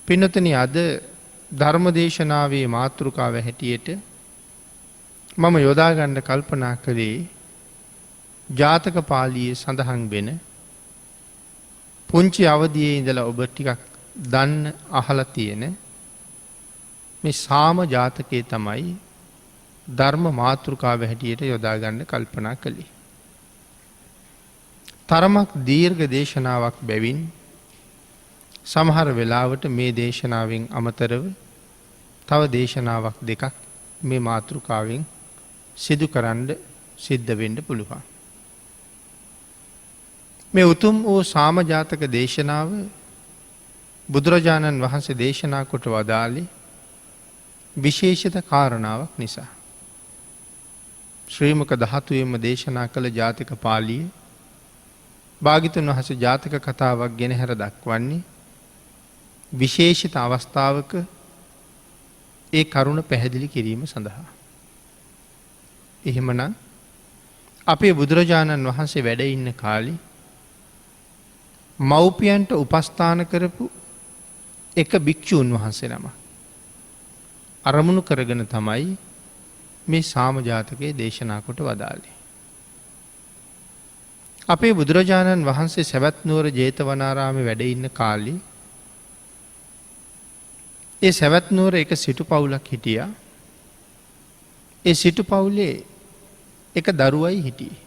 පින්නතනි අද ධර්මදේශනාවේ මාතෘකාව හැටියට මම යොදාගන්න කල්පනා කළේ ජාතක පාළියේ සඳහන් වෙන පුංචි අවදියේ ඉඳලා ඔබ ටිකක් දන්න අහලා තියෙන මේ සාම ජාතකයේ තමයි ධර්ම මාතෘකාව හැටියට යොදාගන්න කල්පනා කළේ. තරමක් දීර්ඝ දේශනාවක් බැවින් සමහර වෙලාවට මේ දේශනාවෙන් අමතරව තව දේශනාවක් දෙකක් මේ මාතෘකාවෙන් සිදු කරන්න සිද්ධ වෙන්න පුළුවන්. මේ උතුම් වූ සාමජාතක දේශනාව බුදුරජාණන් වහන්සේ දේශනා කොට වදාළේ විශේෂිත කාරණාවක් නිසා. ශ්‍රීමක ධාතුවේම දේශනා කළ ජාතක පාළියේ භාග්‍යවතුන් වහන්සේ ජාතක කතාවක් ගෙනහැර දක්වන්නේ විශේෂිත අවස්ථාවක ඒ කරුණ පැහැදිලි කිරීම සඳහා. එහෙමනම් අපේ බුදුරජාණන් වහන්සේ වැඩ ඉන්න කාලේ මව්පියන්ට උපස්ථාන කරපු එක භික්ෂූන් වහන්සේ නම අරමුණු කරගෙන තමයි මේ සාමජාතකයේ දේශනා කොට වදාළේ. අපේ බුදුරජාණන් වහන්සේ සැවැත් නුවර ජේතවනාරාමේ වැඩ ඉන්න කාලේ ඒ සැවැත් නුවර එක සිටු පවුලක් හිටියා. ඒ සිටු පවුලේ එක දරුවයි හිටියේ.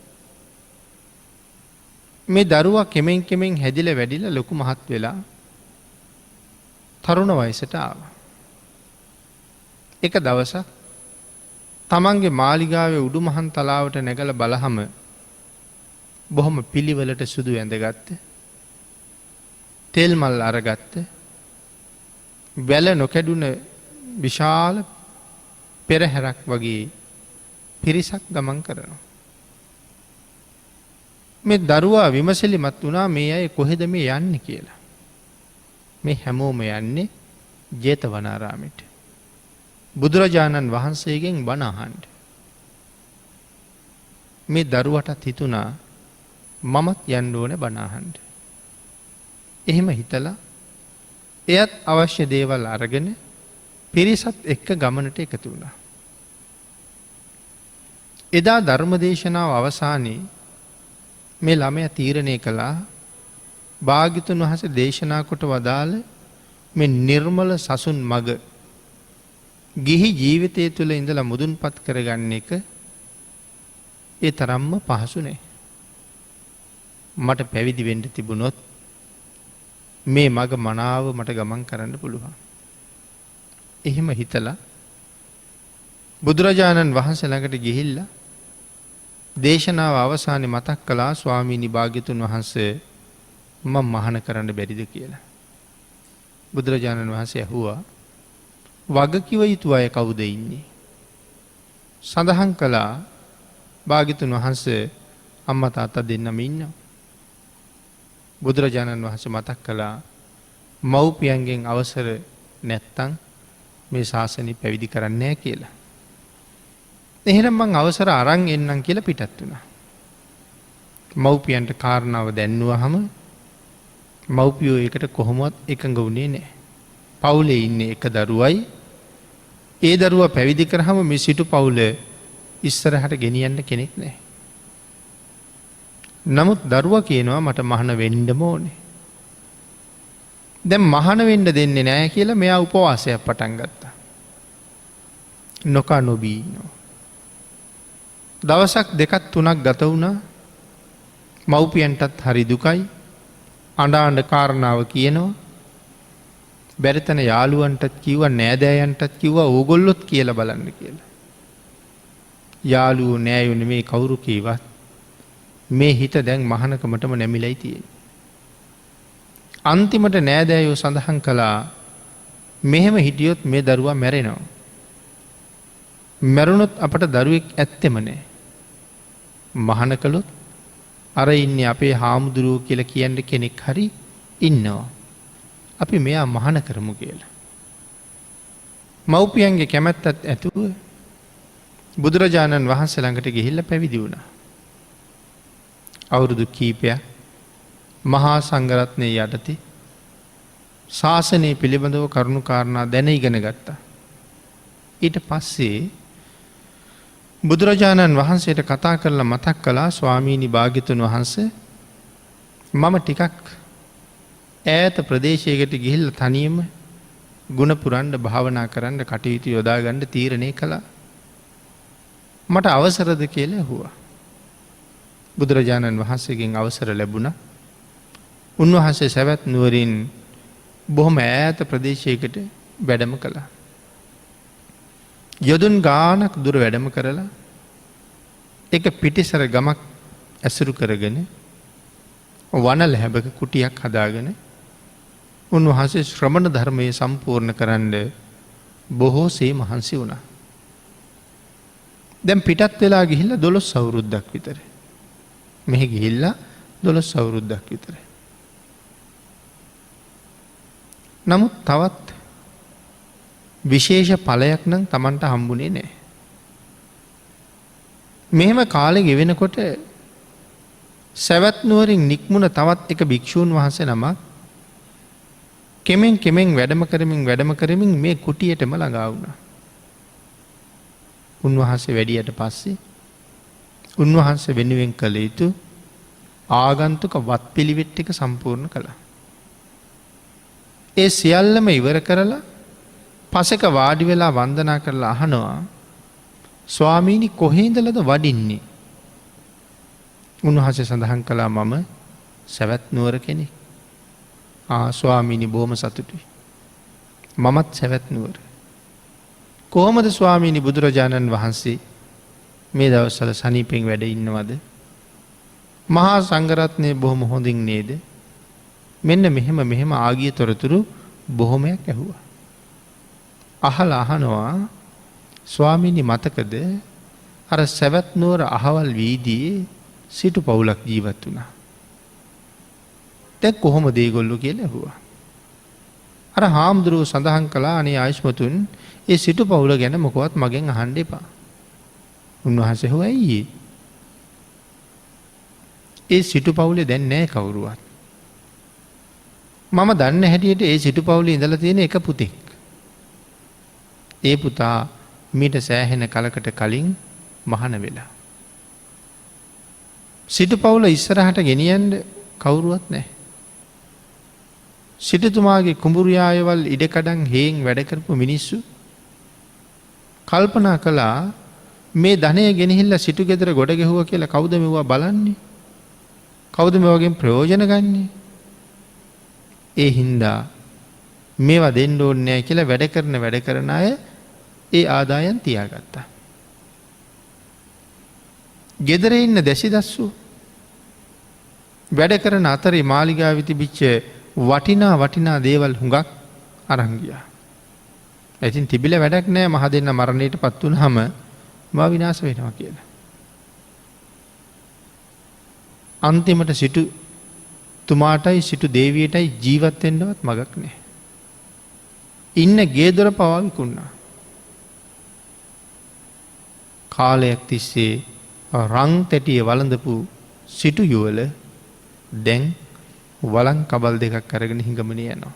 මේ දරුවා කෙමෙන් කෙමෙන් හැදිලා වැඩිලා ලොකු මහත් වෙලා තරුණ වයසට ආවා. එක දවසක් තමන්ගේ මාලිගාවේ උඩුමහන් තලාවට නැගලා බලහම බොහොම පිළිවෙලට සුදු ඇඳගත්ත. තෙල් මල් අරගත්ත. වැල නොකැඩුන විශාල පෙරහැරක් වගේ පිරිසක් ගමන් කරනවා. මේ දරුවා විමසිලිමත් වුණා මේ අය කොහෙද මේ යන්නේ කියලා. මේ හැමෝම යන්නේ ජේතවනාරාමයට. බුදුරජාණන් වහන්සේගෙන් බණ අහන්න. මේ දරුවටත් හිතුණා මමත් යන්න ඕනේ බණ අහන්න. එහෙම හිතලා එයත් අවශ්‍ය දේවල් අරගෙන පිරිසත් එක්ක ගමනට එකතු වුණා. එදා ධර්මදේශනාව අවසානයේ මේ ළමයා තීරණය කළා භාග්‍යවතුන් වහන්සේ දේශනා කොට වදාළ මේ නිර්මල සසුන් මග ගිහි ජීවිතය තුළ ඉඳලා මුදුන්පත් කරගන්න එක ඒ තරම්ම පහසු නෑ. මට පැවිදි වෙන්න තිබුණොත් මේ මග මනාව මට ගමන් කරන්න පුළුවන්. එහෙම හිතලා බුදුරජාණන් වහන්සේ ළඟට ගිහිල්ලා දේශනාව අවසානයේ මතක් කළා ස්වාමීනි භාග්‍යවතුන් වහන්සේ මම මහාන කරන්න බැරිද කියලා. බුදුරජාණන් වහන්සේ ඇහුවා වගකිව යුතු අය කවුද ඉන්නේ? සඳහන් කළා භාග්‍යවතුන් වහන්සේ අම්මා තාත්තා දෙන්නම ඉන්නවා. බුදුරජාණන් වහන්සේ මතක් කළා මව්පියන්ගෙන් අවසර නැත්තම් මේ ශාසනය පැවිදි කරන්නේ නැහැ කියලා. එහෙනම් මං අවසර අරන් එන්නම් කියලා පිටත් වුණා. මව්පියන්ට කාරණාව දැන්නුවාම මව්පියෝ ඒකට කොහොමවත් එකඟ වුණේ නැහැ. පවුලේ ඉන්නේ එක දරුවයි. ඒ දරුවා පැවිදි කරාම මේ සිටු පවුල ඉස්සරහට ගෙනියන්න කෙනෙක් නැහැ. නමුත් දරුවා කියනවා මට මහාන වෙන්නම ඕනේ. දැන් මහාන වෙන්න දෙන්නේ නැහැ කියලා මෙයා උපවාසයක් පටන් ගත්තා. නොකා නොබී ඉන්නවා. දවසක් දෙකක් තුනක් ගත වුණා. මව්පියන්ටත් හරි දුකයි. අඬ කාරණාව කියනවා. බැරිතන යාළුවන්ටත් කිව්වා නෑදෑයන්ටත් කිව්වා ඕගොල්ලොත් කියලා බලන්න කියලා. යාළුවෝ නෑයෝ නෙමේ කවුරු කීවත් මේ හිත දැන් මහානකමටම නැමිලයි තියෙන්නේ. අන්තිමට නෑදෑයෝ සඳහන් කළා මෙහෙම හිටියොත් මේ දරුවා මැරෙනවා. මැරුණොත් අපට දරුවෙක් ඇත්තෙම නෑ. මහාන කළොත් අර ඉන්නේ අපේ හාමුදුරුවෝ කියලා කියන්න කෙනෙක් හරි ඉන්නවා. අපි මෙයා මහාන කරමු කියලා. මව්පියන්ගේ කැමැත්තත් ඇතුව බුදුරජාණන් වහන්සේ ළඟට ගිහිල්ලා පැවිදි වුණා. අවුරුදු කීපයක් මහා සංඝරත්නයේ යටතේ ශාසනය පිළිබඳව කරුණු කාරණා දැන ඉගෙන ගත්තා. ඊට පස්සේ බුදුරජාණන් වහන්සේට කතා කරලා මතක් කළා ස්වාමීනි භාග්‍යතුන් වහන්සේ මම ටිකක් ඈත ප්‍රදේශයකට ගිහිල්ලා තනියම ගුණ පුරන්න භාවනා කරන්න කටයුතු යොදා ගන්න තීරණය කළා. මට අවසරද කියලා ඇහුවා. බුදුරජාණන් වහන්සේගෙන් අවසර ලැබුණා. උන්වහන්සේ සවැත් නුවරින් බොහොම ඈත ප්‍රදේශයකට වැඩම කළා. යොදුන් ගානක් දුර වැඩම කරලා එක පිටිසර ගමක් ඇසුරු කරගෙන වන ලැබක කුටියක් හදාගෙන උන්වහන්සේ ශ්‍රමණ ධර්මය සම්පූර්ණ කරන්න බොහෝසේ මහන්සි වුණා. දැන් පිටත් වෙලා ගිහිල්ලා 12 අවුරුද්දක් විතර. මෙහි ගිහිල්ලා 12 අවුරුද්දක් විතර. නමුත් තවත් විශේෂ ඵලයක් නම් Tamanට හම්බුනේ නැහැ. මෙහෙම කාලෙ ගෙවෙනකොට සවැත් නුවරින් නික්මුණ තවත් එක භික්ෂූන් වහන්සේ නමක් කෙමෙන් වැඩම කරමින් මේ කුටියටම ළඟා වුණා. උන්වහන්සේ වැඩියට පස්සේ උන්වහන්සේ වෙනුවෙන් කළ යුතු ආගන්තුක වත් පිළිවෙත් ටික සම්පූර්ණ කළා. ඒ සියල්ලම ඉවර කරලා පසෙක වාඩි වෙලා වන්දනා කරලා අහනවා ස්වාමීනි කොහේ ඉඳලාද වඩින්නේ? උන්වහන්සේ සඳහන් කළා මම සවැත් නුවර කෙනෙක්. ස්වාමීනි බොහොම සතුටුයි. මමත් සවැත් නුවර. කොහොමද ස්වාමීනි බුදුරජාණන් වහන්සේ මේ දවස්වල සනීපෙන් වැඩ ඉන්නවද? මහා සංඝරත්නය බොහොම හොඳින් නේද? මෙන්න මෙහෙම ආගිය තොරතුරු බොහොමයක් ඇහුවා. අහලා අහනවා ස්වාමීනි මතකද අර සවැත් නුවර අහවල් වීදියේ සිටු පවුලක් ජීවත් වුණා. දැන් කොහොමද ඒගොල්ලෝ කියලා ඇහුවා. අර හාමුදුරුවෝ සඳහන් කළා අනේ ආයුෂ්මතුන් ඒ සිටු පවුල ගැන මොකවත් මගෙන් අහන්න එපා. උන්වහන්සේ ඇහුවා ඇයි ඒ සිටු පවුලේ දැන් නැහැ කවුරුවත්. මම දන්න හැටියට ඒ සිටු පවුලේ ඉඳලා තියෙන එක පුතෙක්. ඒ පුතා මීට සෑහෙන කලකට කලින් මහාන වෙලා. සිටු පවුල ඉස්සරහට ගෙනියන්න කවුරුවත් නැහැ. සිටුතුමාගේ කුඹුරියායවල් ඉඩකඩම් හේන් වැඩ කරපු මිනිස්සු කල්පනා කළා මේ ධනය ගෙනහිල්ලා සිටු ගෙදර ගොඩ ගැහුවා කියලා කවුද මෙවුවා බලන්නේ? කවුද මෙවගෙන් ප්‍රයෝජන ගන්නේ? ඒ හින්දා මේවා දෙන්න ඕනේ නැහැ කියලා වැඩ කරන අය ඒ ආදායම් තියාගත්තා. ගෙදර ඉන්න දැසිදස්සු වැඩ කරන අතරේ මාලිගාවේ තිබිච්ච වටිනා දේවල් හුඟක් අරන් ගියා. ඉතින් තිබිලා වැඩක් නැහැ මහ දෙන්න මරණයටපත් වුනහම මා විනාශ වෙනවා කියලා. අන්තිමට සිටු තුමාටයි සිටු දේවියටයි ජීවත් වෙන්නවත් මගක් නැහැ. ඉන්න ගේ දොර පවා විකුණා. කාලයක් තිස්සේ රං තැටිය වළඳපු සිටු යුවල දැන් වලං කබල් දෙකක් අරගෙන හිඟමනේ යනවා.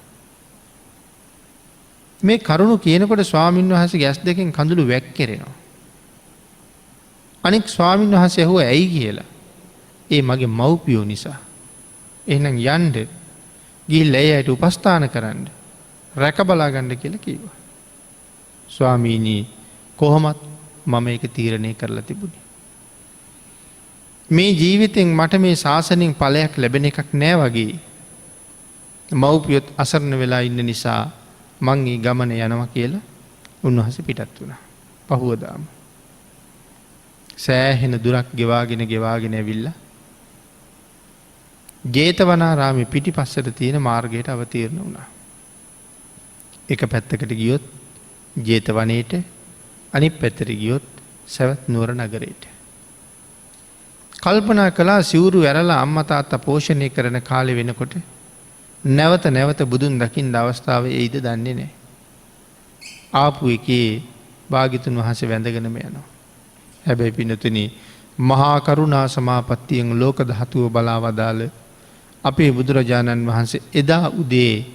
මේ කරුණු කියනකොට ස්වාමීන් වහන්සේ ගැස් දෙකෙන් කඳුළු වැක්කිරෙනවා. අනික් ස්වාමීන් වහන්සේ ඇහුවා ඇයි කියලා. ඒ මගේ මව්පියෝ නිසා. එහෙනම් යන්න ගිහිල්ලා ඒ අයට උපස්ථාන කරන්න රැක බලා ගන්න කියලා කිව්වා. ස්වාමීනි කොහොමත් මම ඒක තීරණය කරලා තිබුණේ. මේ ජීවිතෙන් මට මේ ශාසනයෙන් ඵලයක් ලැබෙන එකක් නෑ වගේ. මව්පියොත් අසරණ වෙලා ඉන්න නිසා මං මේ ගමන යනවා කියලා උන්වහන්සේ පිටත් වුණා. පහුවදාම සෑහෙන දුරක් ගෙවාගෙන ඇවිල්ලා ජේතවනාරාමේ පිටිපස්සට තියෙන මාර්ගයට අවතීර්ණ වුණා. එක පැත්තකට ගියොත් ජේතවනයේට අනිත් පැත්තට ගියොත් සවැත් නුවර නගරයට. කල්පනා කළා සිවුරු ඇරලා අම්මා තාත්තා පෝෂණය කරන කාලේ වෙනකොට නැවත බුදුන් දකින්න අවස්ථාව එයිද දන්නේ නැහැ. ආපු එකේ භාග්‍යතුන් වහන්සේ වැඳගෙනම යනවා. හැබැයි පින්නතුනි මහා කරුණා සමාපත්තියෙන් ලෝක ධාතුව බලා වදාළ අපේ බුදුරජාණන් වහන්සේ එදා උදේ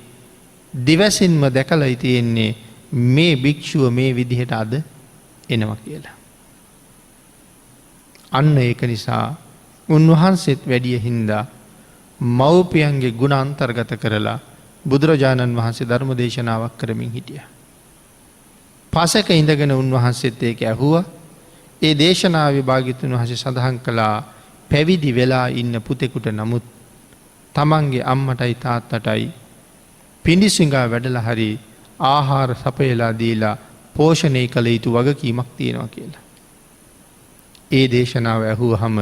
දිවසින්ම දැකලයි තියෙන්නේ මේ භික්ෂුව මේ විදිහට අද එනවා කියලා. අන්න ඒක නිසා උන්වහන්සේත් වැඩිය හින්දා මව්පියන්ගේ ගුණ අන්තර්ගත කරලා බුදුරජාණන් වහන්සේ ධර්ම දේශනාවක් කරමින් හිටිය. පසක ඉඳගෙන උන්වහන්සේත් ඒක ඇහුවා. ඒ දේශනාවේ භාග්‍යවතුන් වහන්සේ සඳහන් කළා පැවිදි වෙලා ඉන්න පුතෙකුට නමුත් තමන්ගේ අම්මටයි තාත්තටයි පිඬුසිඟා වැඩලා හරි ආහාර සපයලා දීලා පෝෂණය කළ යුතු වගකීමක් තියෙනවා කියලා. ඒ දේශනාව ඇහුවහම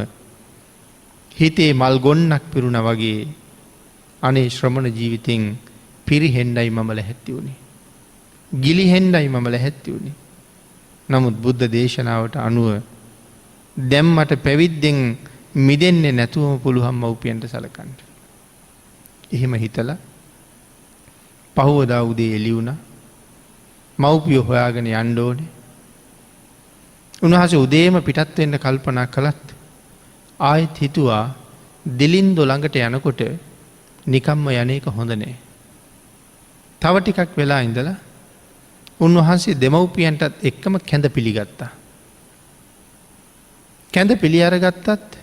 හිතේ මල් ගොන්නක් පිරුණ වගේ අනේ ශ්‍රමණ ජීවිතෙන් පිරිහෙන්නයි මම ලැහැත්ති වුණේ. ගිලිහෙන්නයි මම ලැහැත්ති වුණේ. නමුත් බුද්ධ දේශනාවට අනුව දැම්මට පැවිද්දෙන් මිදෙන්නේ නැතුවම පුළුවන් මව්පියන්ට සලකන්න. එහෙම හිතලා පහුවදා උදේ එළි වුණා. මව්පියෝ හොයාගෙන යන්න ඕනේ. උන්වහන්සේ උදේම පිටත් වෙන්න කල්පනා කළත් ආයෙත් හිතුවා දිලින්දෝ ළඟට යනකොට නිකම්ම යන්නේක හොඳ නෑ. තව ටිකක් වෙලා ඉඳලා උන්වහන්සේ දෙමව්පියන්ටත් එක්කම කැඳ පිළිගත්තා. කැඳ පිළි අරගත්තත්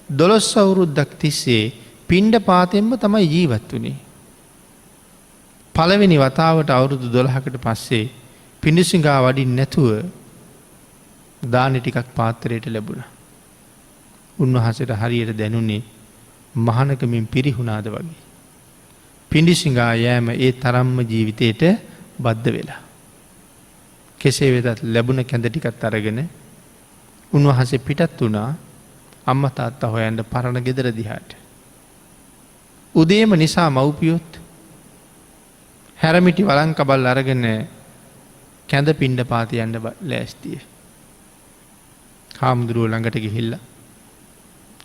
12 අවුරුද්දක් තිස්සේ පිණ්ඩපාතයෙන්ම තමයි ජීවත් වුණේ. පළවෙනි වතාවට අවුරුදු 12කට පස්සේ පිඬුසිඟා වඩින්න නැතුව දානි ටිකක් පාත්‍රයට ලැබුණා. උන්වහන්සේට හරියට දැනුනේ මහානකමින් පිරිහුණාද වගේ. පිඬුසිඟා යෑම ඒ තරම්ම ජීවිතේට බද්ධ වෙලා. කෙසේ වෙතත් ලැබුණ කැඳ ටිකත් අරගෙන උන්වහන්සේ පිටත් වුණා අම්මා තාත්තා හොයන්න පරණ ගෙදර දිහාට. උදේම නිසා මව්පියොත් හැරමිටි වළංකබල් අරගෙන කැඳ පිණ්ඩපාත යන්න ලෑස්තිය. හාමුදුරුවෝ ළඟට ගිහිල්ලා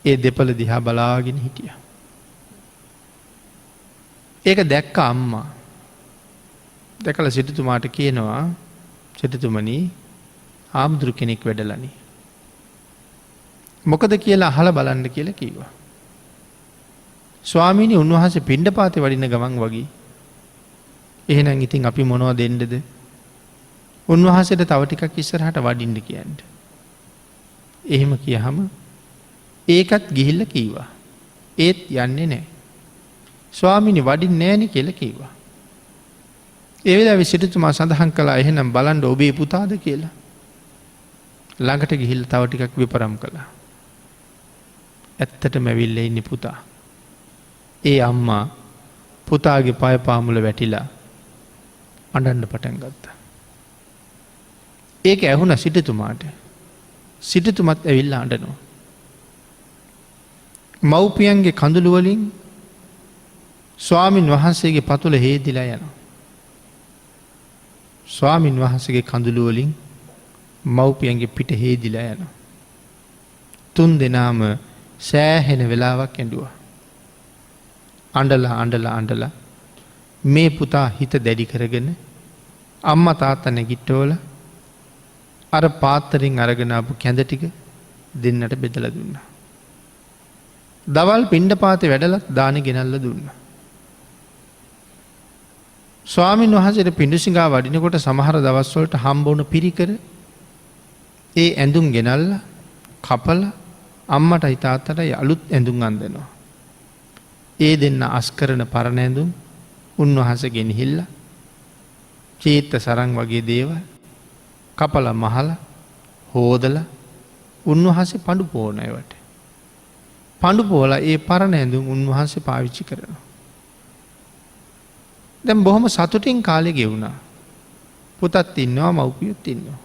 ඒ දෙපළ දිහා බලාගෙන හිටියා. ඒක දැක්ක අම්මා. දැකලා සිටුතුමාට කියනවා සිටුතුමනි හාමුදුරු කෙනෙක් වැඩලනි. මොකද කියලා අහලා බලන්න කියලා කිව්වා. ස්වාමීනි උන්වහන්සේ පිණ්ඩපාතේ වඩින ගමන් වගේ. එහෙනම් ඉතින් අපි මොනවද දෙන්නද? උන්වහන්සේට තව ටිකක් ඉස්සරහට වඩින්න කියන්න. එහෙම කියහම ඒකත් ගිහිල්ලා කිව්වා. ඒත් යන්නේ නැහැ. ස්වාමීනි වඩින්නේ නැණි කියලා කිව්වා. ඒ වෙලාවේ සිටුතුමා සඳහන් කළා එහෙනම් බලන්න ඔබේ පුතාද කියලා. ළඟට ගිහිල්ලා තව ටිකක් විපරම් කළා. ඇත්තටම ඇවිල්ලා ඉන්නේ පුතා. ඒ අම්මා පුතාගේ පය පාමුල වැටිලා අඬන්න පටන් ගත්තා. ඒක ඇහුණ සිටුතුමාට. සිටුතුමත් ඇවිල්ලා අඬනවා. මව්පියන්ගේ කඳුළු වලින් ස්වාමින් වහන්සේගේ පතුල හේදිලා යනවා. ස්වාමින් වහන්සේගේ කඳුළු වලින් මව්පියන්ගේ පිට හේදිලා යනවා. තුන් දෙනාම සෑහෙන වෙලාවක් ඇඬුවා. අඬලා මේ පුතා හිත දැඩි කරගෙන අම්මා තාත්තා නැගිට්ටවල අර පාත්තරෙන් අරගෙන ආපු කැඳ ටික දෙන්නට බෙදලා දුන්නා. දවල් පිණ්ඩපාතේ වැඩලත් දානි ගෙනල්ලා දුන්නා. ස්වාමින් වහන්සේට පිඬුසිඟා වඩිනකොට සමහර දවස්වලට හම්බ වුණ පිරිකර ඒ ඇඳුම් ගෙනල්ලා කපලා අම්මටයි තාත්තටයි අලුත් ඇඳුම් අඳිනවා. ඒ දෙන්න අස් කරන පරණ ඇඳුම් උන්වහන්සේ ගෙනහිල්ලා චීත්ත සරං වගේ දේවල් කපලා මහලා හොදලා උන්වහන්සේ පඳු පොවන ඒවට. පඳු පොවලා ඒ පරණ ඇඳුම් උන්වහන්සේ පාවිච්චි කරනවා. දැන් බොහොම සතුටින් කාලේ ගෙවුණා. පුතත් ඉන්නවා මව්පියොත් ඉන්නවා.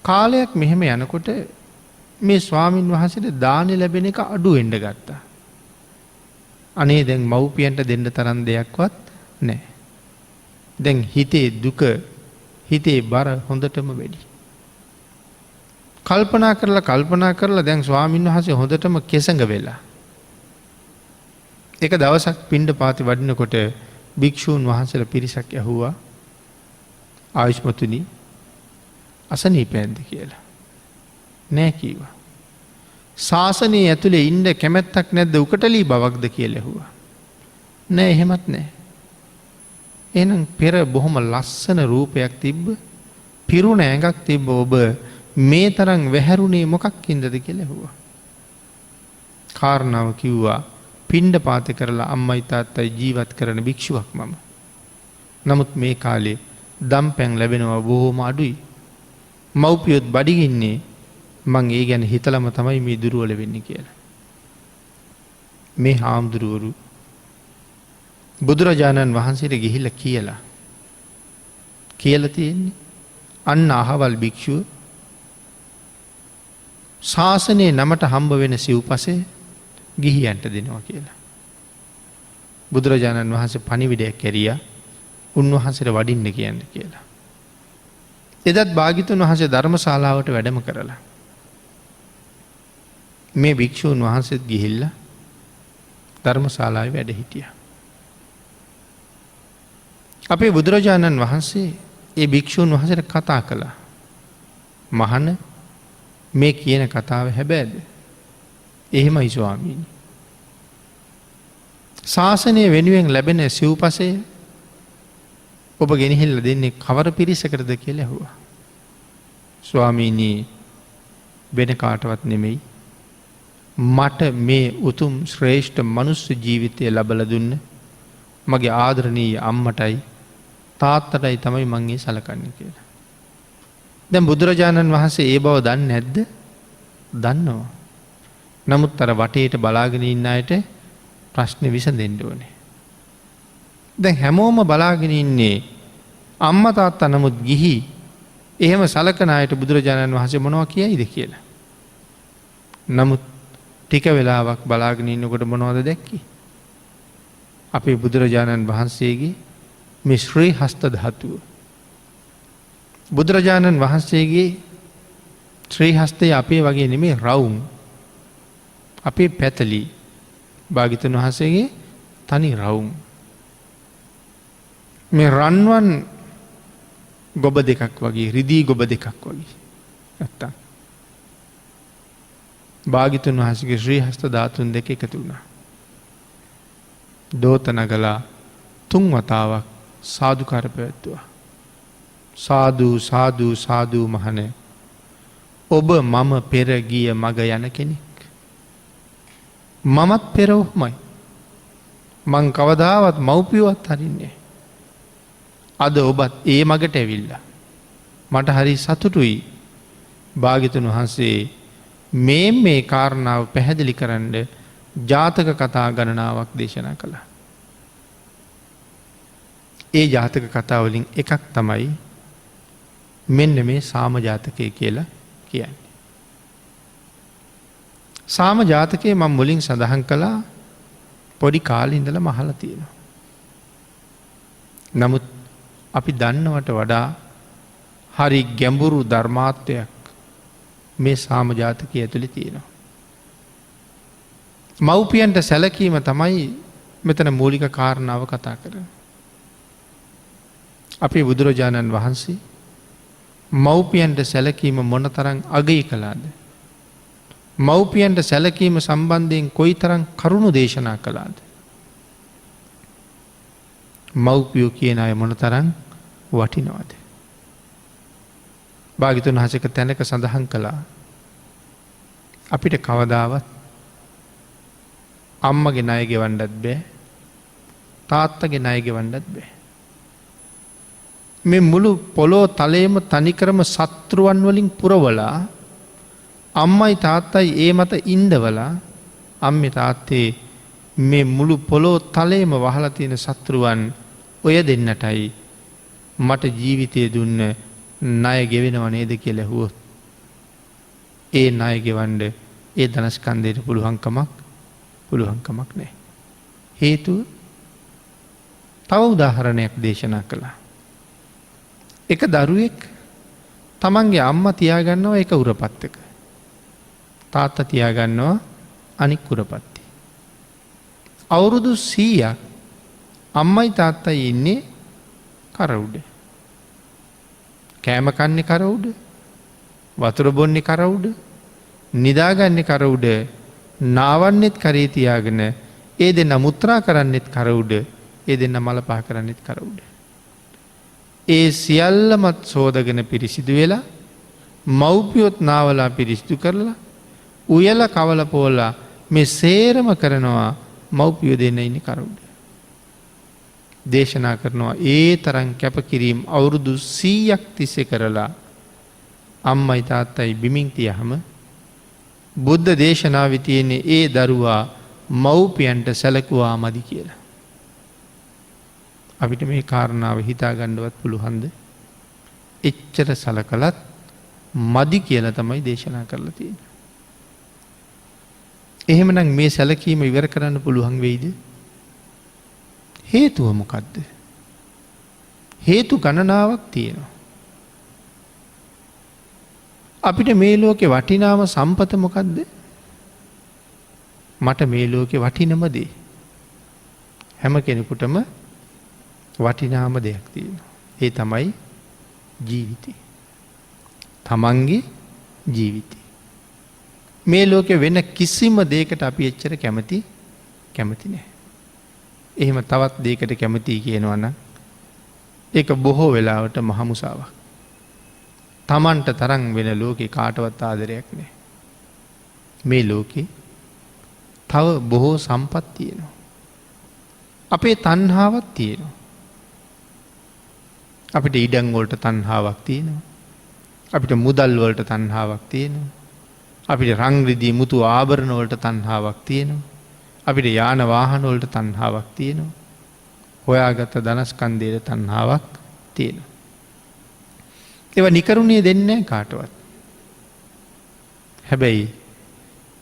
කාලයක් මෙහෙම යනකොට මේ ස්වාමින් වහන්සේට දානි ලැබෙන එක අඩු වෙන්න ගත්තා. අනේ දැන් මව්පියන්ට දෙන්න තරම් දෙයක්වත් නැහැ. දැන් හිතේ දුක හිතේ බර හොඳටම වැඩි. කල්පනා කරලා දැන් ස්වාමින් වහන්සේ හොඳටම කෙසඟ වෙලා. එක දවසක් පිණ්ඩපාතේ වඩිනකොට භික්ෂූන් වහන්සේලා පිරිසක් ඇහුවා ආයුෂ්මතුනි අසනීපයක්ද කියලා. නෑ කිව්වා. ශාසනයේ ඇතුලේ ඉන්න කැමැත්තක් නැද්ද උකටලී බවක්ද කියලා ඇහුවා. නෑ එහෙමත් නෑ. එහෙනම් පෙර බොහොම ලස්සන රූපයක් තිබ්බ පිරුණ ඇඟක් තිබ්බ ඔබ මේ තරම් වැහැරුණේ මොකක් හින්දද කියලා ඇහුවා. කාරණාව කිව්වා පිණ්ඩපාත කරලා අම්මයි තාත්තයි ජීවත් කරන භික්ෂුවක් මම. නමුත් මේ කාලේ දම්පැන් ලැබෙනවා බොහොම අඩුයි. මව්පියොත් බඩගින්නේ මං ඒ ගැන හිතලම තමයි මේ දුර්වල වෙන්නේ කියලා. මේ හාමුදුරුවරු බුදුරජාණන් වහන්සේට ගිහිල්ලා කියලා තියෙන්නේ අන්න අහවල් භික්ෂුව ශාසනයේ නමට හම්බ වෙන සිව්පසේ ගිහියන්ට දෙනවා කියලා. බුදුරජාණන් වහන්සේ පණිවිඩයක් කැරියා උන්වහන්සේට වඩින්න කියන්න කියලා. එදත් භාග්‍යවතුන් වහන්සේ ධර්මශාලාවට වැඩම කරලා මේ භික්ෂූන් වහන්සේත් ගිහිල්ලා ධර්මශාලාවේ වැඩ හිටියා. අපේ බුදුරජාණන් වහන්සේ ඒ භික්ෂූන් වහන්සේට කතා කළා. මහණ මේ කියන කතාව හැබෑද? එහෙමයි ස්වාමීනි. ශාසනය වෙනුවෙන් ලැබෙන සිව්පසය ඔබ ගෙනහිල්ලා දෙන්නේ කවර පිරිසකටද කියලා ඇහුවා. ස්වාමීනි වෙන කාටවත් නෙමෙයි. මට මේ උතුම් ශ්‍රේෂ්ඨ මනුස්ස ජීවිතය ලබලා දුන්න මගේ ආදරණීය අම්මටයි තාත්තටයි තමයි මං ඒ සලකන්නේ කියලා. දැන් බුදුරජාණන් වහන්සේ ඒ බව දන්නේ නැද්ද? දන්නවා. නමුත් අර වටේට බලාගෙන ඉන්න අයට ප්‍රශ්න විසඳෙන්න ඕනේ. දැන් හැමෝම බලාගෙන ඉන්නේ අම්මා තාත්තා නමුත් ගිහි එහෙම සලකන අයට බුදුරජාණන් වහන්සේ මොනවා කියයිද කියලා. නමුත් ටික වෙලාවක් බලාගෙන ඉන්නකොට මොනවද දැක්කේ? අපේ බුදුරජාණන් වහන්සේගේ මේ ශ්‍රී හස්ත ධාතුව. බුදුරජාණන් වහන්සේගේ ශ්‍රී හස්තය අපේ වගේ නෙමේ රවුම්. අපේ පැතලි භාග්‍යවතුන් වහන්සේගේ තනි රවුම්. මේ රන්වන් ගොබ දෙකක් වගේ රිදී ගොබ දෙකක් වගේ නැත්තම් භාග්‍යවතුන් වහන්සේගේ ශ්‍රී හස්ත ධාතුන් දෙක එකතු වුණා. දෝත නගලා 3 වතාවක් සාදුකාර පැවැත්තුවා. සාදු සාදු සාදු මහණේ ඔබ මම පෙර ගිය මග යන කෙනෙක්. මමත් පෙර ඔහොමයි. මං කවදාවත් මව්පියවත් හරින්නේ. අද ඔබත් ඒ මගට ඇවිල්ලා. මට හරි සතුටුයි. භාග්‍යවතුන් වහන්සේ මේ කාරණාව පැහැදිලි කරන්න ජාතක කතා ගණනාවක් දේශනා කළා. ඒ ජාතක කතාවලින් එකක් තමයි මෙන්න මේ සාම ජාතකය කියලා කියන්නේ. සාම ජාතකයේ මම මුලින් සඳහන් කළා පොඩි කාලේ ඉඳලම අහලා තියෙනවා. නමුත් අපි දන්නවට වඩා හරි ගැඹුරු ධර්මාර්ථයක් මේ සාම ජාතකයේ ඇතුලේ තියෙනවා. මව්පියන්ට සැලකීම තමයි මෙතන මූලික කාරණාව කතා කරන්නේ. අපේ බුදුරජාණන් වහන්සේ මව්පියන්ට සැලකීම මොනතරම් අගය කළාද? මව්පියන්ට සැලකීම සම්බන්ධයෙන් කොයිතරම් කරුණු දේශනා කළාද? මව්පියෝ කියන අය මොනතරම් වටිනවද? භාග්‍යවතුන් වහන්සේක තැනක සඳහන් කළා අපිට කවදාවත් අම්මගේ ණය ගෙවන්නත් බෑ තාත්තගේ ණය ගෙවන්නත් බෑ. මේ මුළු පොළොව තලයේම තනිකරම සත්‍රුවන් වලින් පුරවලා අම්මයි තාත්තයි ඒ මත ඉඳවලා අම්මේ තාත්තේ මේ මුළු පොළොව තලයේම වහලා තියෙන සත්‍රුවන් ඔය දෙන්නටයි මට ජීවිතය දුන්න ණය ගෙවෙනව නේද කියලා ඇහුවොත් ඒ ණය ගෙවන්න ඒ ධනස්කන්ධයට පුළුවන්කමක් නැහැ. හේතුව තව උදාහරණයක් දේශනා කළා. එක දරුවෙක් තමන්ගේ අම්මා තියාගන්නවා එක උරපත්තක. තාත්තා තියාගන්නවා අනික් උරපත්තේ. අවුරුදු 100ක් අම්මයි තාත්තයි ඉන්නේ කර උඩ. කෑම කන්නේ කර උඩ. වතුර බොන්නේ කර උඩ. නිදාගන්නේ කර උඩ. නාවන්නෙත් කරේ තියාගෙන ඒ දෙන්න මුත්‍රා කරන්නෙත් කර උඩ, ඒ දෙන්න මල පහ කරන්නෙත් කර උඩ. ඒ සියල්ලමත් සෝදගෙන පිරිසිදු වෙලා මව්පියොත් නාවලා පිරිසිදු කරලා උයල කවල පෝලා මේ සේරම කරනවා මව්පියෝ දෙන්න ඉන්නේ කර උඩ. දේශනා කරනවා ඒ තරම් කැපකිරීම අවුරුදු 100ක් තිස්සේ කරලා අම්මයි තාත්තයි බිමින් තියහම බුද්ධ දේශනාවේ තියෙන්නේ ඒ දරුවා මව්පියන්ට සැලකුවා මදි කියලා. අපිට මේ කාරණාව හිතා ගන්නවත් පුළුවන්ද? එච්චර සලකලත් මදි කියලා තමයි දේශනා කරලා තියෙන්නේ. එහෙමනම් මේ සැලකීම ඉවර කරන්න පුළුවන් වෙයිද? හේතුව මොකද්ද? හේතු ගණනාවක් තියෙනවා. අපිට මේ ලෝකේ වටිනාම සම්පත මොකද්ද? මට මේ ලෝකේ වටිනම දේ. හැම කෙනෙකුටම වටිනාම දෙයක් තියෙනවා. ඒ තමයි ජීවිතය. තමන්ගේ ජීවිතය. මේ ලෝකේ වෙන කිසිම දෙයකට අපි එච්චර කැමති නැහැ. එහෙම තවත් දෙයකට කැමතියි කියනවා නම් ඒක බොහෝ වෙලාවට මහමුසාවක්. තමන්ට තරම් වෙන ලෝකේ කාටවත් ආදරයක් නැහැ. මේ ලෝකේ තව බොහෝ සම්පත් තියෙනවා. අපේ තණ්හාවක් තියෙනවා. අපිට ඉඩම් වලට තණ්හාවක් තියෙනවා. අපිට මුදල් වලට තණ්හාවක් තියෙනවා. අපිට රං රිදී මුතු ආභරණ වලට තණ්හාවක් තියෙනවා. අපිට යාන වාහන වලට තණ්හාවක් තියෙනවා. හොයාගත්ත ධනස්කන්ධයට තණ්හාවක් තියෙනවා. ඒවා නිකරුණේ දෙන්නේ නැහැ කාටවත්. හැබැයි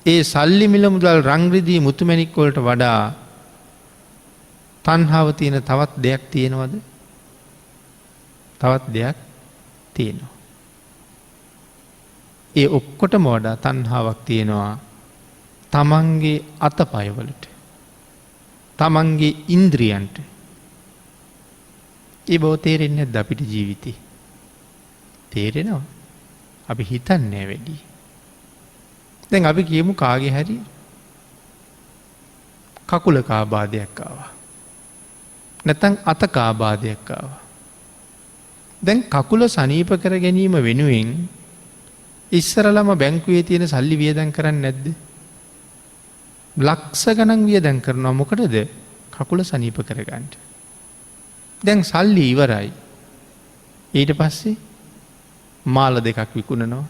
ඒ සල්ලි මිල මුදල් රං රිදී මුතුමැණික් වලට වඩා තණ්හාව තියෙන තවත් දෙයක් තියෙනවද? තවත් දෙයක් තියෙනවා. ඒ ඔක්කොටම වඩා තණ්හාවක් තියෙනවා තමන්ගේ අතපයවලට, තමන්ගේ ඉන්ද්‍රියන්ට. ඒ බව තේරෙන්නේ නැද්ද අපිට ජීවිතේ? තේරෙනවා. අපි හිතන්නේ වැඩි. දැන් අපි කියමු කාගේ හරි කකුලක ආබාධයක් ආවා. නැත්නම් අතක ආබාධයක් ආවා. දැන් කකුල සනීප කර ගැනීම වෙනුවෙන් ඉස්සරලම බැංකුවේ තියෙන සල්ලි වියදම් කරන්නේ නැද්ද? ලක්ෂ ගණන් වියදම් කරනවා. මොකටද? කකුල සනීප කරගන්න. දැන් සල්ලි ඉවරයි. ඊට පස්සේ මාල දෙකක් විකුණනවා.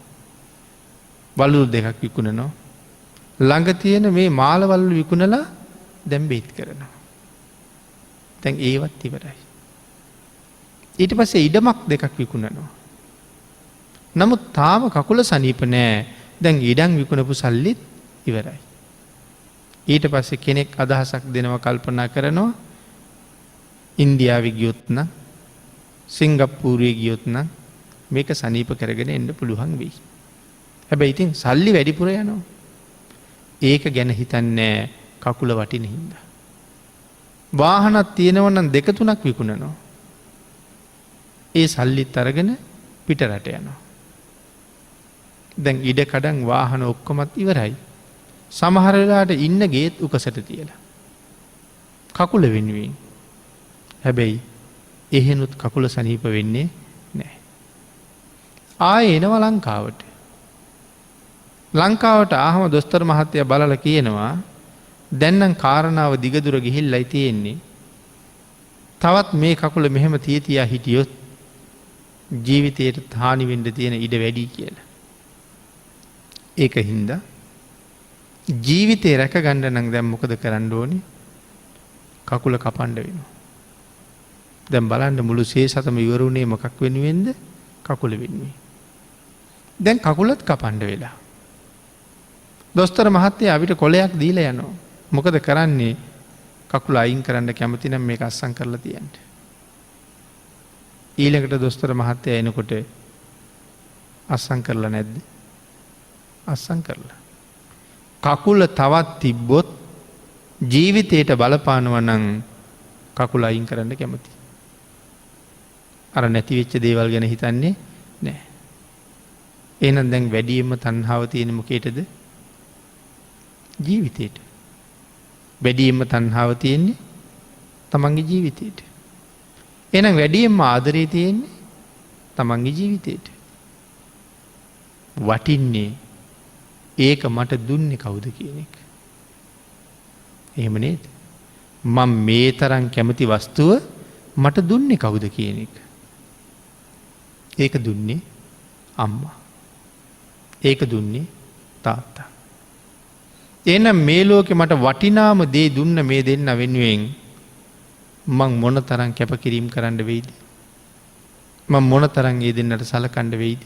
වලලු දෙකක් විකුණනවා. ළඟ තියෙන මේ මාල වලලු විකුණලා දැන් බේත් කරනවා. දැන් ඒවත් ඉවරයි. ඊට පස්සේ ඉඩමක් දෙකක් විකුණනවා. නමුත් තාම කකුල සනීප නෑ. දැන් ඉඩම් විකුණපු සල්ලිත් ඉවරයි. ඊට පස්සේ කෙනෙක් අදහසක් දෙනවා, කල්පනා කරනවා ඉන්දියාවේ ගියොත් නම්, සිංගප්පූරුවේ ගියොත් නම් මේක සනීප කරගෙන එන්න පුළුවන් වෙයි. හැබැයි ඉතින් සල්ලි වැඩිපුර යනවා. ඒක ගැන හිතන්නේ කකුල වටින හින්දා. වාහනක් තියෙනවා නම් 2-3ක් විකුණනවා. ඒ සල්ලිත් අරගෙන පිට රට යනවා. දැන් ඉඩ කඩන් වාහන ඔක්කොමත් ඉවරයි. සමහර වෙලාවට ඉන්න ගේත් උකසට තියලා. කකුල වෙනුවෙන්. හැබැයි එහෙනුත් කකුල සනීප වෙන්නේ නැහැ. ආයේ එනවා ලංකාවට. ලංකාවට ආවම දොස්තර මහත්තයා බලලා කියනවා දැන් නම් කාරණාව දිගදුර ගිහිල්ලයි තියෙන්නේ. තවත් මේ කකුල මෙහෙම තියා හිටියොත් ජීවිතයට හානි වෙන්න තියෙන ඉඩ වැඩි කියලා. ඒක හින්දා ජීවිතේ රැක ගන්න නම් දැන් මොකද කරන්න ඕනේ? කකුල කපන්න වෙනවා. දැන් බලන්න මුළු ශේෂතම ඉවරුනේ මොකක් වෙනුවෙන්ද? කකුල වෙනුවෙන්. දැන් කකුලත් කපන්න වෙලා. දොස්තර මහත්තයා අපිට කොලයක් දීලා යනවා. මොකද කරන්නේ? කකුල අයින් කරන්න කැමති නම් මේක අස්සම් කරලා තියන්න. ඊළඟට දොස්තර මහත්තයා එනකොට අස්සම් කරලා නැද්ද? අස්සම් කරලා. කකුල තවත් තිබ්බොත් ජීවිතයට බලපානවා නම් කකුල අයින් කරන්න කැමති. අර නැති වෙච්ච දේවල් ගැන හිතන්නේ නැහැ. එහෙනම් දැන් වැඩියෙන්ම තණ්හාව තියෙන මොකේටද? ජීවිතේට. වැඩියෙන්ම තණ්හාව තියෙන්නේ තමන්ගේ ජීවිතයට. එහෙනම් වැඩියෙන්ම ආදරේ තියෙන්නේ තමන්ගේ ජීවිතයට. වටින්නේ ඒක මට දුන්නේ කවුද කියන එක. එහෙම නේද? මම මේ තරම් කැමති වස්තුව මට දුන්නේ කවුද කියන එක. ඒක දුන්නේ අම්මා. ඒක දුන්නේ තාත්තා. එහෙනම් මේ ලෝකෙ මට වටිනාම දේ දුන්න මේ දෙන්න වෙනුවෙන් මං මොන තරම් කැපකිරීම කරන්න වෙයිද? මං මොන තරම් ඒ දෙන්නට සලකන්න වෙයිද?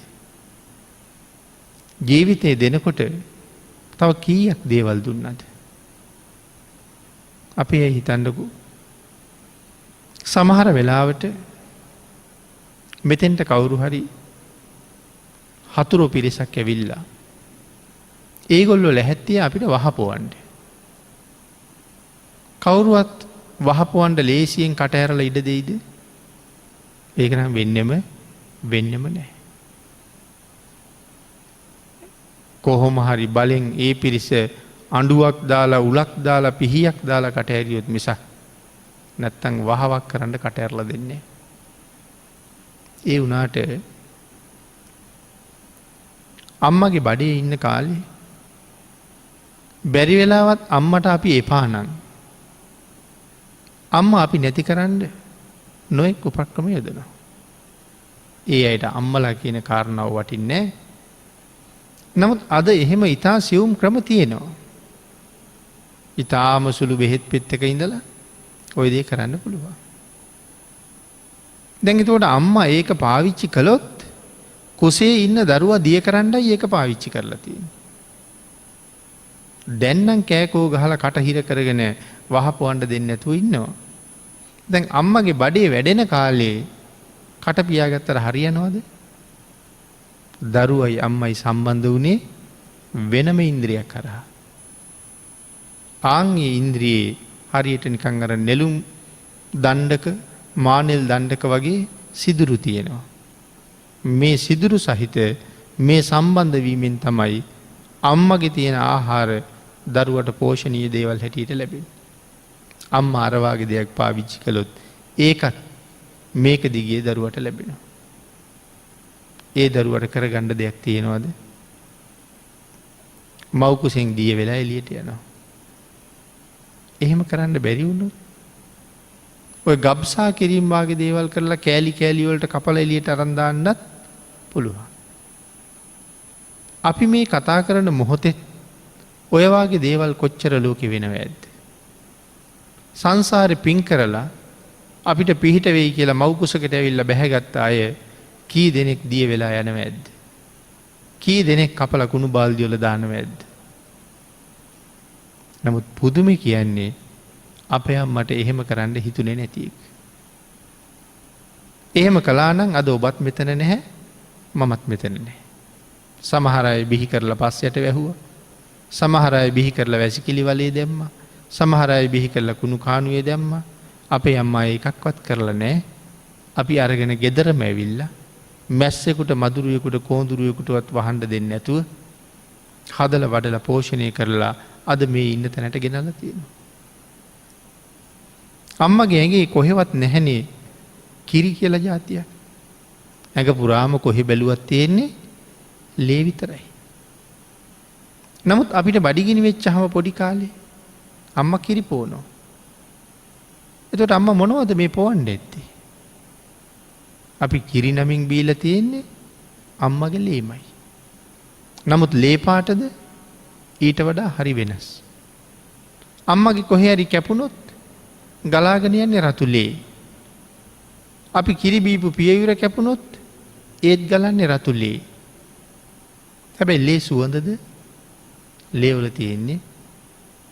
ජීවිතේ දෙනකොට තව කීයක් දේවල් දුන්නද? අපි ඒ හිතන්නකෝ. සමහර වෙලාවට මෙතෙන්ට කවුරු හරි හතුරු පිරිසක් ඇවිල්ලා ඒගොල්ලෝ ලැහැත්තිය අපිට වහපොවන්න. කවුරුවත් වහපොවන්ට ලේසියෙන් කට ඇරලා ඉඩ දෙයිද? ඒක නම් වෙන්නෙම නැහැ. කොහොම හරි බලෙන් ඒ පිරිස අඬුවක් දාලා උලක් දාලා පිහියක් දාලා කට ඇරියොත් මිසක් නැත්තම් වහවක් කරන්න කට ඇරලා දෙන්නේ. ඒ වුණාට අම්මගේ බඩේ ඉන්න කාලේ බැරි වෙලාවත් අම්මට අපි එපා නම් අම්මා අපි නැති කරන්න නොයෙක් උපක්‍රම යොදනවා. ඒ අයට අම්මලා කියන කාරණාව වටින්නේ නැහැ. නමුත් අද එහෙම ඊටා සියුම් ක්‍රම තියෙනවා. ඊටාම සුළු බෙහෙත් පෙත්තක ඉඳලා ওই දේ කරන්න පුළුවන්. දැන් ඒතකොට අම්මා ඒක පාවිච්චි කළොත් කුසේ ඉන්න දරුවා දිය කරන්නයි ඒක පාවිච්චි කරලා තියෙන්නේ. දැන් නම් කෑකෝ ගහලා කට හිර කරගෙන වහපොවන්න දෙන්නේ නැතුව ඉන්නවා. දැන් අම්මගේ බඩේ වැඩෙන කාලේ කට පියාගත්තට හරියනවද? දරුවයි අම්මයි සම්බන්ධ වුණේ වෙනම ඉන්ද්‍රියක් කරා. ආන්ගේ ඉන්ද්‍රියේ හරියට නිකන් අර නෙළුම් දණ්ඩක මානෙල් දණ්ඩක වගේ සිදුරු තියෙනවා. මේ සිදුරු සහිත මේ සම්බන්ධ වීමෙන් තමයි අම්මගේ තියෙන ආහාර දරුවට පෝෂණීය දේවල් හැටියට ලැබෙන්නේ. අම්මා අර වාගේ දෙයක් පාවිච්චි කළොත් ඒකත් මේක දිගේ දරුවට ලැබෙනවා. ඒ දරුවට කරගන්න දෙයක් තියෙනවද? මව් කුසෙන් දිය වෙලා එළියට යනවා. එහෙම කරන්න බැරි වුණොත් ඔය ගබ්සා කිරීම වාගේ දේවල් කරලා කෑලි කෑලි වලට කපලා එළියට අරන් දාන්නත් පුළුවන්. අපි මේ කතා කරන මොහොතේ ඔය වාගේ දේවල් කොච්චර ලෝකෙ වෙනවද? සංසාරේ පින් කරලා අපිට පිහිට වෙයි කියලා මව් කුසකට ඇවිල්ලා බැහැගත්ත අය කී දෙනෙක් දිය වෙලා යනවද? කී දෙනෙක් කපලා කුණු බාල්දි වල දානවද? නමුත් පුදුමේ කියන්නේ අපේ අම්මට එහෙම කරන්න හිතුනේ නැති එක. එහෙම කළා නම් අද ඔබත් මෙතන නැහැ, මමත් මෙතන නැහැ. සමහර අය බිහි කරලා පස්සයට වැහුවා. සමහර අය බිහි කරලා වැසිකිලි වලේ දැම්මා. සමහර අය බිහි කරලා කුණු කානුවේ දැම්මා. අපේ අම්මා එකක්වත් කරලා නැහැ. අපි අරගෙන ගෙදරම ඇවිල්ලා මැස්සෙකුට මදුරුවෙකුට කෝඳුරුවෙකුටවත් වහන්න දෙන්නේ නැතුව හදලා වඩලා පෝෂණය කරලා අද මේ ඉන්න තැනට ගෙනල්ලා තියෙනවා. අම්මගේ ඇඟේ කොහෙවත් නැහැනේ කිරි කියලා જાතියක්. ඇඟ පුරාම කොහෙ බැලුවත් තියෙන්නේ ලේ විතරයි. නමුත් අපිට බඩගිනි වෙච්චහම පොඩි කාලේ අම්මා කිරි පොවනවා. එතකොට අම්මා මොනවද මේ පොවන්නේ ඇත්තේ? අපි කිරි නමින් බීලා තියෙන්නේ අම්මගේ ලේමයි. නමුත් ලේ පාටද ඊට වඩා හරි වෙනස්. අම්මගේ කොහේ හරි කැපුණොත් ගලාගෙන යන්නේ රතු ලේ. අපි කිරි බීපු පියවිර කැපුණොත් ඒත් ගලන්නේ රතු ලේ. හැබැයි ලේ සුවඳද? ලේ වල තියෙන්නේ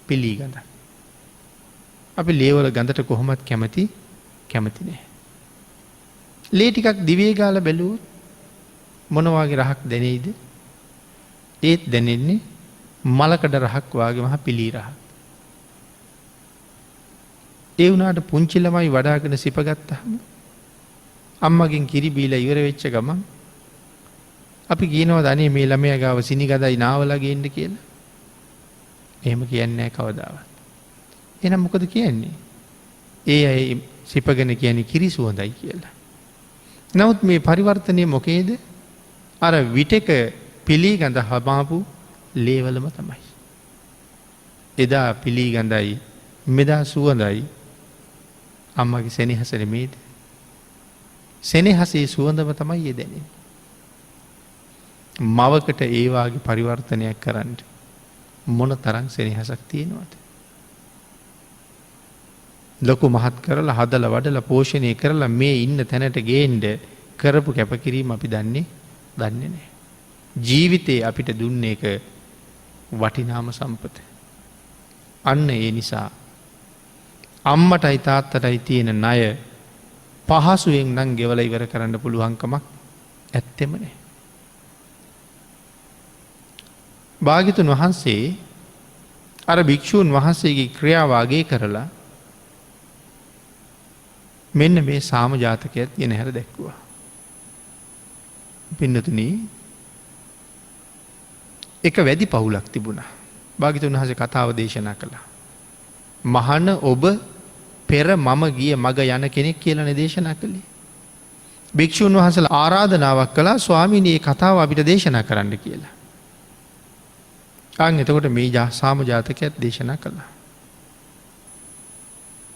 පිලි ගඳ. අපි ලේ වල ගඳට කොහොමත් කැමති නැහැ. ලේ ටිකක් දිවේ ගාලා බැලුවොත් මොන වගේ රහක් දැනෙයිද? ඒත් දැනෙන්නේ මලකඩ රහක් වගේ මහ පිලි රහක්. ඒ වුණාට පුංචි ළමයි වඩාගෙන සිපගත්තාම අම්මගෙන් කිරි බීලා ඉවර වෙච්ච ගමන් අපි කියනවා දනේ මේ ළමයා ගාව සිනි ගඳයි නාවලා ගේන්න කියලා. එහෙම කියන්නේ නැහැ කවදාවත්. එහෙනම් මොකද කියන්නේ? ඒ අය සිපගෙන කියන්නේ කිරි සුවඳයි කියලා. නමුත් මේ පරිවර්තනය මොකේද? අර විටක පිළිගඳ හමාපු ලේවලම තමයි. එදා පිළිගඳයි මෙදා සුවඳයි අම්මගේ සෙනෙහස නෙමේද? සෙනෙහසේ සුවඳම තමයි යෙදෙන්නේ. මවකට ඒ වාගේ පරිවර්තනයක් කරන්න මොන තරම් සෙනෙහසක් තියෙනවද? ලොකු මහත් කරලා හදලා වඩලා පෝෂණය කරලා මේ ඉන්න තැනට ගේන්න කරපු කැපකිරීම අපි දන්නේ නැහැ. ජීවිතේ අපිට දුන්න එක වටිනාම සම්පත. අන්න ඒ නිසා අම්මටයි තාත්තටයි තියෙන ණය පහසුවෙන් නම් ගෙවලා ඉවර කරන්න පුළුවන්කමක් ඇත්තෙම නැහැ. භාග්‍යතුන් වහන්සේ අර භික්ෂූන් වහන්සේගේ ක්‍රියාව අගය කරලා මෙන්න මේ සාම ජාතකයත් ගෙන හැර දැක්වුවා. පින්නතුනි, එක වැඩි පවුලක් තිබුණා. භාග්‍යතුන් වහන්සේ කතාව දේශනා කළා. මහණ ඔබ පෙර මම ගිය මග යන කෙනෙක් කියලා දේශනා කළේ. භික්ෂූන් වහන්සේලා ආරාධනාවක් කළා ස්වාමීනි මේ කතාව අපිට දේශනා කරන්න කියලා. එතකොට මේ සාම ජාතකයත් දේශනා කළා.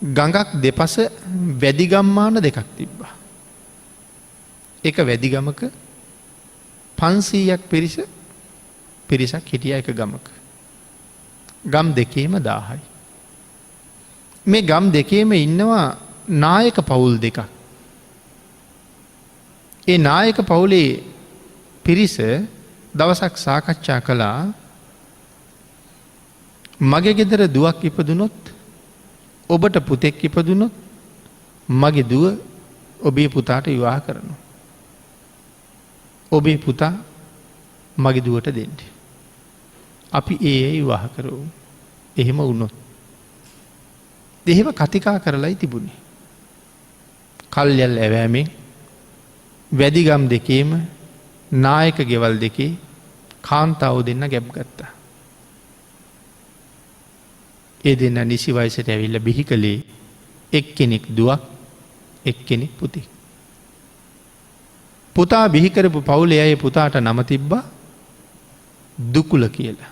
ගඟක් දෙපස වැදිගම්මාන දෙකක් තිබ්බා. එක වැදිගමක 500ක් පිරිසක් හිටිය එක ගමක. ගම් දෙකේම 1000යි. මේ ගම් දෙකේම ඉන්නවා නායක පවුල් දෙකක්. ඒ නායක පවුලේ පිරිස දවසක් සාකච්ඡා කළා මගේ ගෙදර දුවක් ඉපදුනොත් ඔබට පුතෙක් ඉපදුනොත් මගේ දුව ඔබේ පුතාට විවාහ කරනවා. ඔබේ පුතා මගේ දුවට දෙන්න. අපි ඒ විවාහ කරමු. එහෙම වුණොත්. එහෙම කතිකා කරලයි තිබුණේ. කල්යල් ඇවෑමෙන් වැදිගම් දෙකේම නායක ගෙවල් දෙකේ කාන්තාව දෙන්න ගැබ් ගත්තා. ඒ දෙන්න නිසි වයසට ඇවිල්ල බිහි කළේ එක්කෙනෙක් දුවක් එක්කෙනෙක් පුතෙක්. පුතා බිහිකරපු පවුලේ අය පුතාට නම තිබ්බා දුකුල කියලා.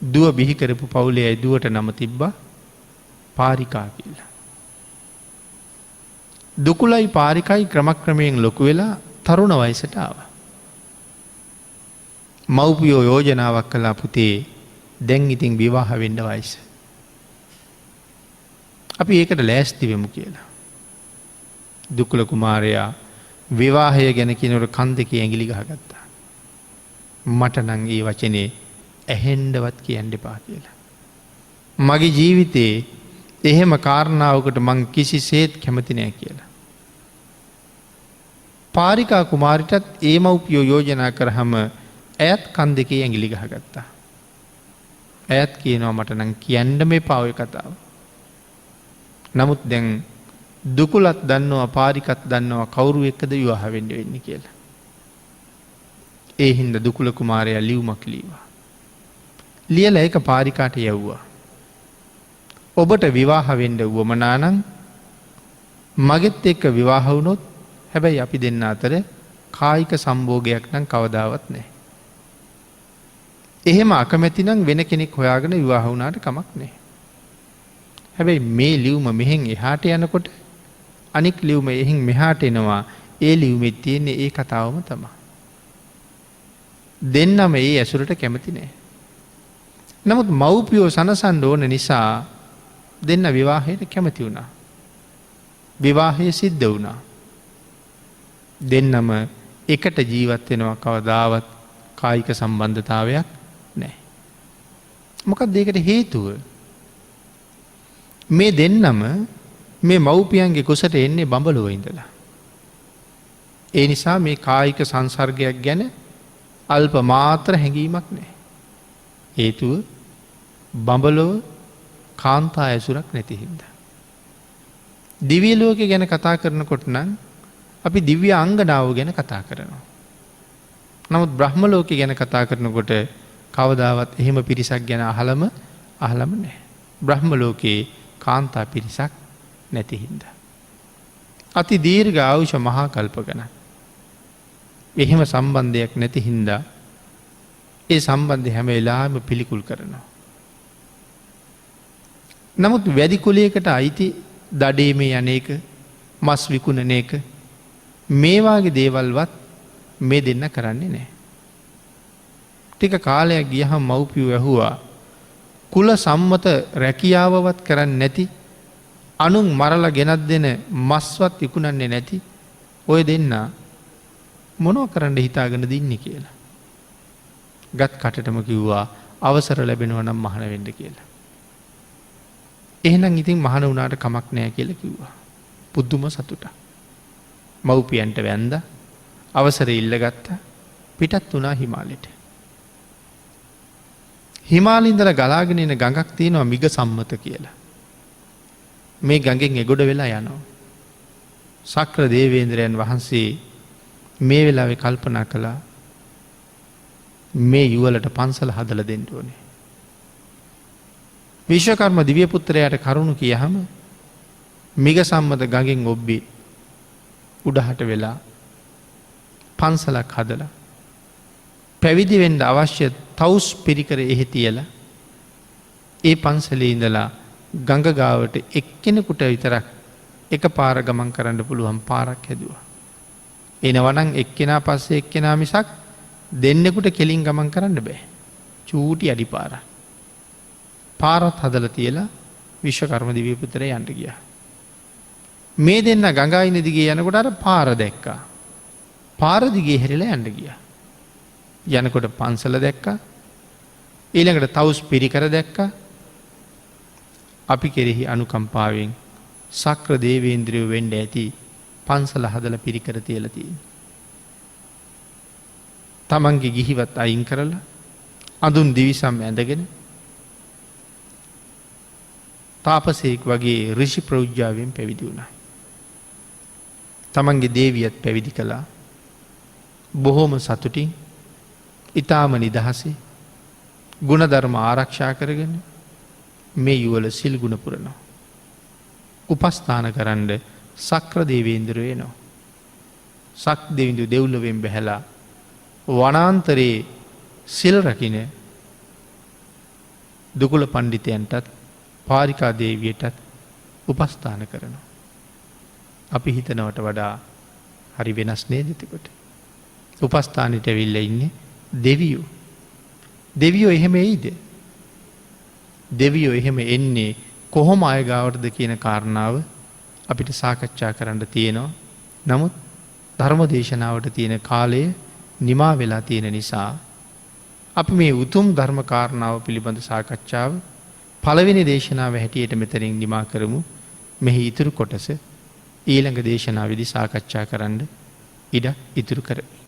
දුව බිහිකරපු පවුලේ අය දුවට නම තිබ්බා පාරිකා කියලා. දුකුලයි පාරිකයි ක්‍රමක්‍රමයෙන් ලොකු වෙලා තරුණ වයසට ආවා. මව්පියෝ යෝජනාවක් කළා පුතේ දැන් ඉතින් විවාහ වෙන්න වයස. අපි ඒකට ලෑස්ති වෙමු කියලා. දුකුල කුමාරයා විවාහය ගැන කියනකොට කන් දෙකේ ඇඟිලි ගහගත්තා. මට නම් ඒ වචනේ ඇහෙන්නවත් කියන්න එපා කියලා. මගේ ජීවිතේ එහෙම කාරණාවකට මං කිසිසේත් කැමති නෑ කියලා. පාරිකා කුමාරිටත් ඒ මව්පියෝ යෝජනා කරාම ඇයත් කන් දෙකේ ඇඟිලි ගහගත්තා. ඇයත් කියනවා මට නම් කියන්න මේපා ඔය කතාව. නමුත් දැන් දුකුලත් දන්නවා පාරිකත් දන්නවා කවුරු එක්කද විවාහ වෙන්න වෙන්නේ කියලා. ඒ හින්දා දුකුල කුමාරයා ලියුමක් ලියවා. ලියලා ඒක පාරිකාට යවුවා. ඔබට විවාහ වෙන්න වුවමනා නම් මගෙත් එක්ක විවාහ වුණොත් හැබැයි අපි දෙන්න අතර කායික සම්භෝගයක් නම් කවදාවත් නැහැ. එහෙම අකමැති නම් වෙන කෙනෙක් හොයාගෙන විවාහ වුණාට කමක් නැහැ. හැබැයි මේ ලියුම මෙහෙන් එහාට යනකොට අනික් ලියුම එහෙන් මෙහාට එනවා. ඒ ලියුමේ තියෙන්නේ ඒ කතාවම තමයි. දෙන්නම ඒ ඇසුරට කැමති නැහැ. නමුත් මව්පියෝ සනසන්න ඕන නිසා දෙන්න විවාහයට කැමති වුණා. විවාහය සිද්ධ වුණා. දෙන්නම එකට ජීවත් වෙනවා කවදාවත් කායික සම්බන්ධතාවයක් නැහැ. මොකක්ද ඒකට හේතුව? මේ දෙන්නම මේ මව්පියන්ගේ කුසට එන්නේ බඹලොව ඉඳලා. ඒ නිසා මේ කායික සංසර්ගයක් ගැන අල්ප මාත්‍ර හැඟීමක් නැහැ. හේතුව බඹලොව කාන්තා ඇසුරක් නැති හින්දා. දිව්‍ය ලෝකේ ගැන කතා කරනකොට නම් අපි දිව්‍ය අංගනාව ගැන කතා කරනවා. නමුත් බ්‍රහ්ම ලෝකේ ගැන කතා කරනකොට කවදාවත් එහෙම පිරිසක් ගැන අහලම නැහැ. බ්‍රහ්ම ලෝකයේ කාන්තා පිරිසක් නැති හින්දා. අති දීර්ඝ ආයුෂ මහා කල්ප ගණන්. එහෙම සම්බන්ධයක් නැති හින්දා ඒ සම්බන්ධය හැම වෙලාවෙම පිළිකුල් කරනවා. නමුත් වැඩි කුලයකට අයිති දඩේමේ යන්නේක මස් විකුණන එක මේ වාගේ දේවල්වත් මේ දෙන්න කරන්නේ නැහැ. ටික කාලයක් ගියහම මව්පියෝ ඇහුවා කුල සම්මත රැකියාවවත් කරන්නේ නැති අනුන් මරලා ගෙනත් දෙන මස්වත් විකුණන්නේ නැති ඔය දෙන්න මොනව කරන්න හිතාගෙන දින්නේ කියලා. ගත් කටටම කිව්වා අවසර ලැබෙනවා නම් මහාන වෙන්න කියලා. එහෙනම් ඉතින් මහාන වුණාට කමක් නැහැ කියලා කිව්වා. පුදුම සතුටක්. මව්පියන්ට වැඳා අවසරය ඉල්ලගත්තා පිටත් වුණා හිමාලයට. හිමාලේ ඉඳලා ගලාගෙන එන ගඟක් තියෙනවා මිග සම්මත කියලා. මේ ගඟෙන් එගොඩ වෙලා යනවා. සක්‍ර දේවේන්ද්‍රයන් වහන්සේ මේ වෙලාවේ කල්පනා කළා මේ යුවලට පන්සල හදලා දෙන්න ඕනේ. විශ්වකර්ම දිව්‍ය පුත්‍රයාට කරුණු කියහම මිග සම්මත ගඟෙන් ඔබ්බේ උඩහට වෙලා පන්සලක් හදලා පැවිදි වෙන්න අවශ්‍ය තවුස් පිරිකර එහෙ තියලා ඒ පන්සලේ ඉඳලා ගඟ ගාවට එක්කෙනෙකුට විතරක් එක පාර ගමන් කරන්න පුළුවන් පාරක් හැදුවා. එනවනම් එක්කෙනා පස්සේ එක්කෙනා මිසක් දෙන්නෙකුට කෙලින් ගමන් කරන්න බෑ. චූටි අඩි පාරක්. පාරත් හදලා තියලා විශ්වකර්ම දිව්‍ය පුත්‍රයා යන්න ගියා. මේ දෙන්න ගඟයින දිගේ යනකොට අර පාර දැක්කා. පාර දිගේ හැරිලා යන්න ගියා. යනකොට පන්සල දැක්කා. ඊළඟට තවුස් පිරිකර දැක්කා. අපි කෙරෙහි අනුකම්පාවෙන් සක්‍ර දේවේන්ද්‍රයෝ වෙන්න ඇති පන්සල හදලා පිරිකර තියලා තියෙනවා. තමන්ගේ ගිහිවත් අයින් කරලා අඳුන් දිවිසම් ඇඳගෙන තාපසයෙක් වගේ ඍෂි ප්‍රෞජ්‍යාවෙන් පැවිදි වුණා. තමන්ගේ දේවියත් පැවිදි කළා. බොහෝම සතුටින් ඊටාම නිදහසේ ගුණධර්ම ආරක්ෂා කරගෙන මේ යුවල සිල් ගුණ පුරනවා. උපස්ථාන කරන්න සක්‍ර දේවේන්ද්‍රයෝ එනවා. සක් දෙවිඳු දෙව්ලොවෙන් බැහැලා වනාන්තරයේ සිල් රකින්න දුකුල පණ්ඩිතයන්ටත් පාරිකා දේවියටත් උපස්ථාන කරනවා. අපි හිතනවට වඩා හරි වෙනස් නේද එතකොට? උපස්ථානෙට ඇවිල්ලා ඉන්නේ දෙවියෝ. දෙවියෝ එහෙම එයිද? දෙවියෝ එහෙම එන්නේ කොහොම අය ගාවටද කියන කාරණාව අපිට සාකච්ඡා කරන්න තියෙනවා. නමුත් ධර්ම දේශනාවට තියෙන කාලය නිමා වෙලා තියෙන නිසා අපි මේ උතුම් ධර්ම කාරණාව පිළිබඳ සාකච්ඡාව පළවෙනි දේශනාව හැටියට මෙතනින් නිමා කරමු. මෙහි ඉතුරු කොටස ඊළඟ දේශනාවේදී සාකච්ඡා කරන්න ඉඩ ඉතුරු කරමු.